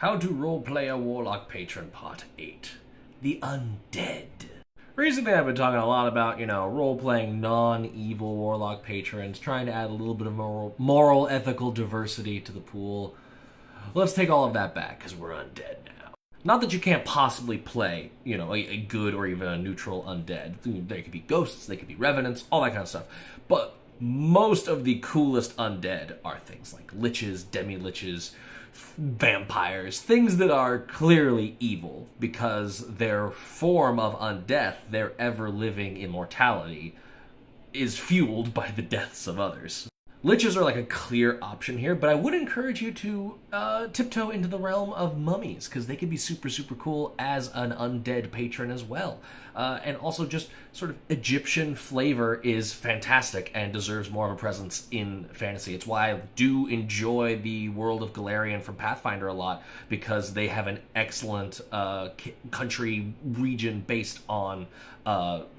How to Roleplay a Warlock Patron Part 8. The Undead. Recently I've been talking a lot about, role-playing non-evil Warlock patrons, trying to add a little bit of moral, ethical diversity to the pool. Let's take all of that back, because we're undead now. Not that you can't possibly play, a good or even a neutral undead. They could be ghosts, they could be revenants, all that kind of stuff. But most of the coolest undead are things like liches, demi-liches, vampires, things that are clearly evil because their form of undeath, their ever-living immortality, is fueled by the deaths of others. Liches are like a clear option here, but I would encourage you to tiptoe into the realm of mummies, because they can be super, super cool as an undead patron as well. And also just sort of Egyptian flavor is fantastic and deserves more of a presence in fantasy. It's why I do enjoy the world of Galarian from Pathfinder a lot, because they have an excellent country region based on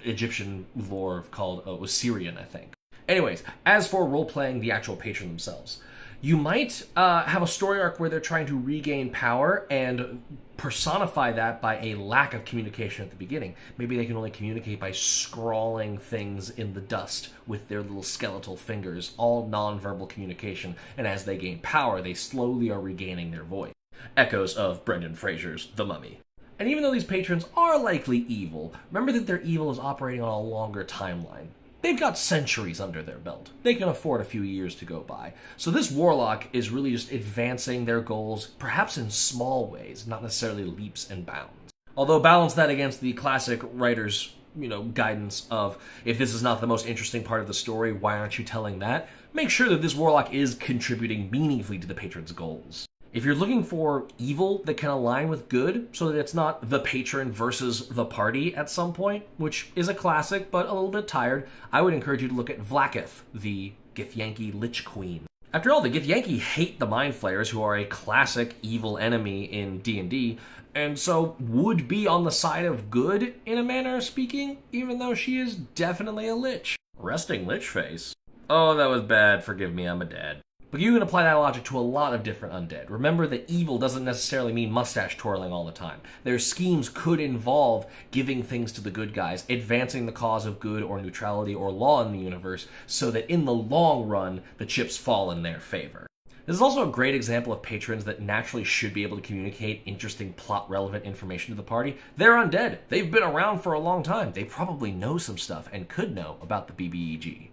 Egyptian lore called Osirian, I think. Anyways, as for role-playing the actual patron themselves, you might have a story arc where they're trying to regain power and personify that by a lack of communication at the beginning. Maybe they can only communicate by scrawling things in the dust with their little skeletal fingers, all non-verbal communication, and as they gain power, they slowly are regaining their voice. Echoes of Brendan Fraser's The Mummy. And even though these patrons are likely evil, remember that their evil is operating on a longer timeline. They've got centuries under their belt. They can afford a few years to go by. So this Warlock is really just advancing their goals, perhaps in small ways, not necessarily leaps and bounds. Although balance that against the classic writer's, guidance of, if this is not the most interesting part of the story, why aren't you telling that? Make sure that this Warlock is contributing meaningfully to the patron's goals. If you're looking for evil that can align with good, so that it's not the patron versus the party at some point, which is a classic but a little bit tired, I would encourage you to look at Vlaakith, the Githyanki Lich Queen. After all, the Githyanki hate the Mind Flayers, who are a classic evil enemy in D&D, and so would be on the side of good, in a manner of speaking, even though she is definitely a Lich. Resting Lich face. Oh, that was bad. Forgive me, I'm a dad. But you can apply that logic to a lot of different undead. Remember that evil doesn't necessarily mean mustache twirling all the time. Their schemes could involve giving things to the good guys, advancing the cause of good or neutrality or law in the universe, so that in the long run, the chips fall in their favor. This is also a great example of patrons that naturally should be able to communicate interesting plot-relevant information to the party. They're undead. They've been around for a long time. They probably know some stuff and could know about the BBEG.